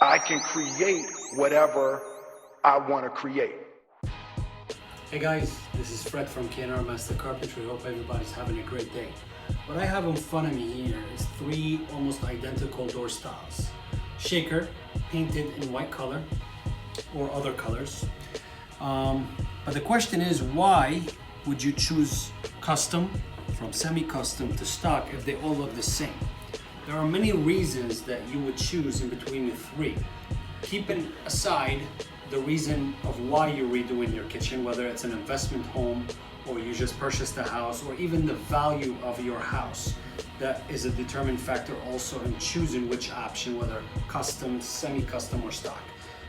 I can create whatever I want to create. Hey guys, this is Fred from K&R Master Carpentry. Hope everybody's having a great day. What I have in front of me here is three almost identical door styles. Shaker, painted in white color or other colors. But the question is, why would you choose custom from semi-custom to stock if they all look the same? There are many reasons that you would choose in between the three. Keeping aside the reason of why you're redoing your kitchen, whether it's an investment home or you just purchased a house, or even the value of your house. That is a determined factor also in choosing which option, whether custom, semi-custom, or stock.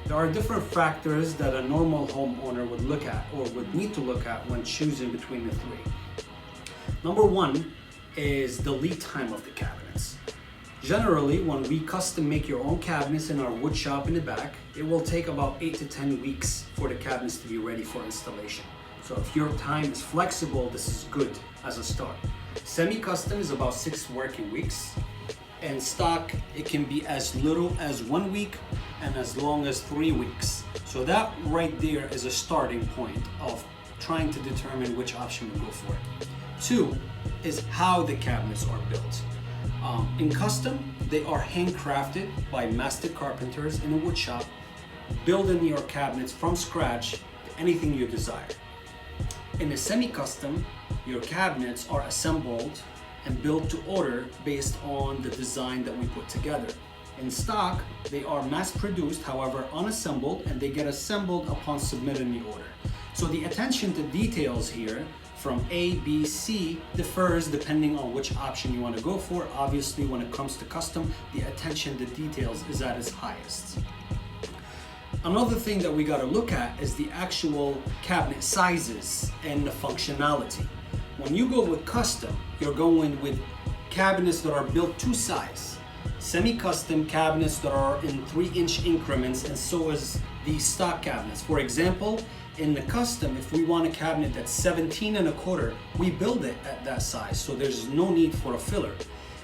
There are different factors that a normal homeowner would look at or would need to look at when choosing between the three. Number one is the lead time of the cabinets. Generally, when we custom make your own cabinets in our wood shop in the back, it will take about 8 to 10 weeks for the cabinets to be ready for installation. So if your time is flexible, this is good as a start. Semi-custom is about 6 working weeks, and stock, it can be as little as 1 week and as long as 3 weeks. So that right there is a starting point of trying to determine which option to go for. 2 is how the cabinets are built. In custom, they are handcrafted by master carpenters in a wood shop, building your cabinets from scratch to anything you desire. In a semi-custom, your cabinets are assembled and built to order based on the design that we put together. In stock, they are mass-produced, however unassembled, and they get assembled upon submitting the order. So the attention to details here from A, B, C differs depending on which option you want to go for. Obviously, when it comes to custom, the attention to details is at its highest. Another thing that we got to look at is the actual cabinet sizes and the functionality. When you go with custom, you're going with cabinets that are built to size. Semi-custom cabinets that are in 3-inch increments, and so is the stock cabinets. For example, in the custom, if we want a cabinet that's 17 1/4, we build it at that size, so there's no need for a filler.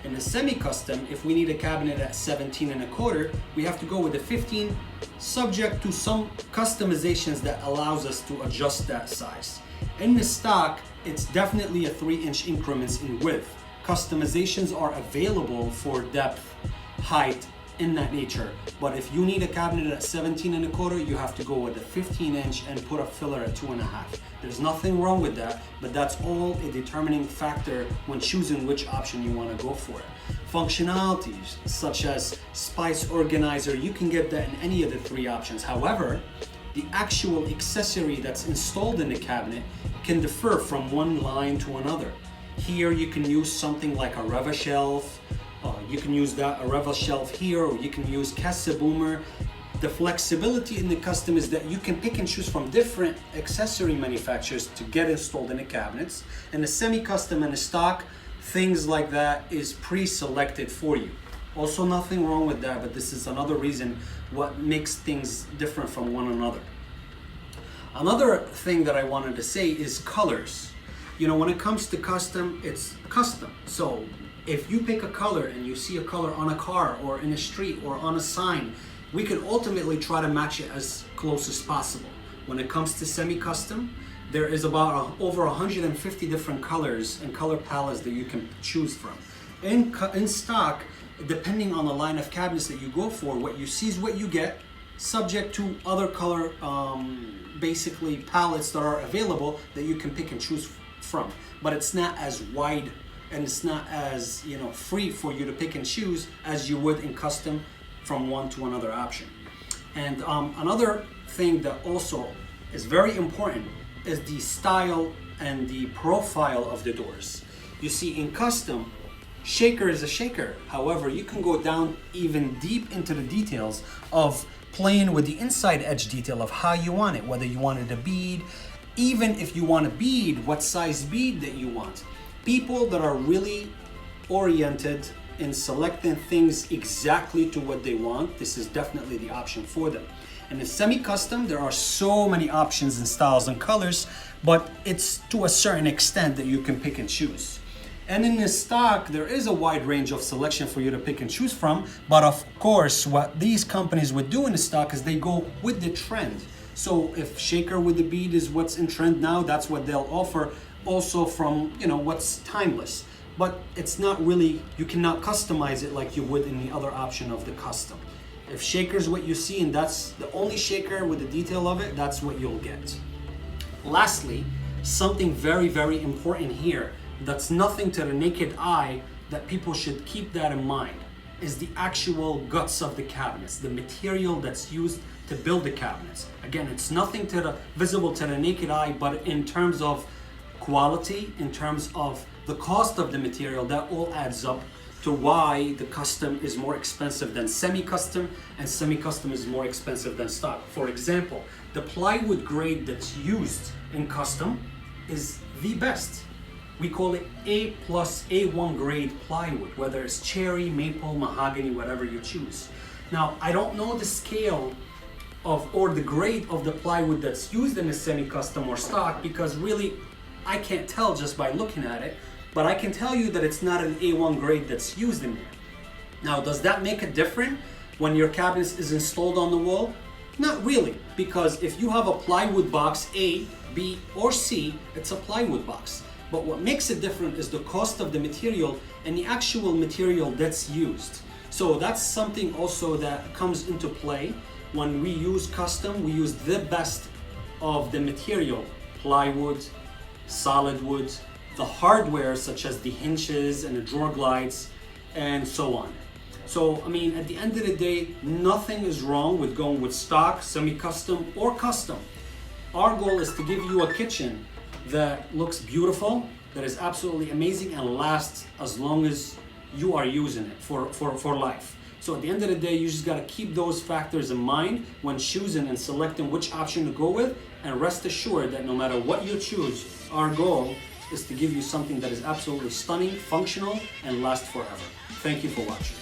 In the semi-custom, if we need a cabinet at 17 1/4, we have to go with a 15, subject to some customizations that allows us to adjust that size. In the stock, it's definitely a 3-inch increments in width. Customizations are available for depth, height, in that nature. But if you need a cabinet at 17 1/4, you have to go with a 15-inch and put a filler at 2.5. There's nothing wrong with that, but that's all a determining factor when choosing which option you want to go for. Functionalities such as spice organizer, you can get that in any of the 3 options. However, the actual accessory that's installed in the cabinet can differ from one line to another. Here you can use something like a Reva shelf. You can use a Reva shelf here, or you can use Casa Boomer. The flexibility in the custom is that you can pick and choose from different accessory manufacturers to get installed in the cabinets. And the semi-custom and the stock, things like that is pre-selected for you. Also, nothing wrong with that, but this is another reason what makes things different from one another. Another thing that I wanted to say is colors. You know, when it comes to custom, it's custom. So if you pick a color and you see a color on a car or in a street or on a sign, we can ultimately try to match it as close as possible. When it comes to semi-custom, there is about over 150 different colors and color palettes that you can choose from. In stock, depending on the line of cabinets that you go for, what you see is what you get, subject to other color basically palettes that are available that you can pick and choose from. But it's not as wide and it's not as, you know, free for you to pick and choose as you would in custom from one to another option. And another thing that also is very important is the style and the profile of the doors. You see, in custom, shaker is a shaker. However, you can go down even deep into the details of playing with the inside edge detail of how you want it, whether you wanted a bead, even if you want a bead, what size bead that you want. People that are really oriented in selecting things exactly to what they want, this is definitely the option for them. In the semi-custom, there are so many options and styles and colors, but it's to a certain extent that you can pick and choose. And in the stock, there is a wide range of selection for you to pick and choose from. But of course, what these companies would do in the stock is they go with the trend. So if shaker with the bead is what's in trend now, that's what they'll offer. Also from, what's timeless. But it's not really, you cannot customize it like you would in the other option of the custom. If shaker is what you see and that's the only shaker with the detail of it, that's what you'll get. Lastly, something very, very important here that's nothing to the naked eye that people should keep that in mind is the actual guts of the cabinets, the material that's used to build the cabinets. Again, it's nothing visible to the naked eye, but in terms of quality, in terms of the cost of the material, that all adds up to why the custom is more expensive than semi-custom and semi-custom is more expensive than stock. For example, the plywood grade that's used in custom is the best. We call it A plus A1 grade plywood, whether it's cherry, maple, mahogany, whatever you choose. Now, I don't know the scale or the grade of the plywood that's used in a semi-custom or stock because really I can't tell just by looking at it, but I can tell you that it's not an A1 grade that's used in there. Now, does that make a difference when your cabinet is installed on the wall? Not really, because if you have a plywood box A, B, or C, it's a plywood box. But what makes it different is the cost of the material and the actual material that's used. So that's something also that comes into play. When we use custom, we use the best of the material, plywood, solid wood, the hardware such as the hinges and the drawer glides, and so on. So, I mean, at the end of the day, nothing is wrong with going with stock, semi-custom, or custom. Our goal is to give you a kitchen that looks beautiful, that is absolutely amazing, and lasts as long as you are using it for life. So at the end of the day, you just gotta keep those factors in mind when choosing and selecting which option to go with, and rest assured that no matter what you choose, our goal is to give you something that is absolutely stunning, functional, and lasts forever. Thank you for watching.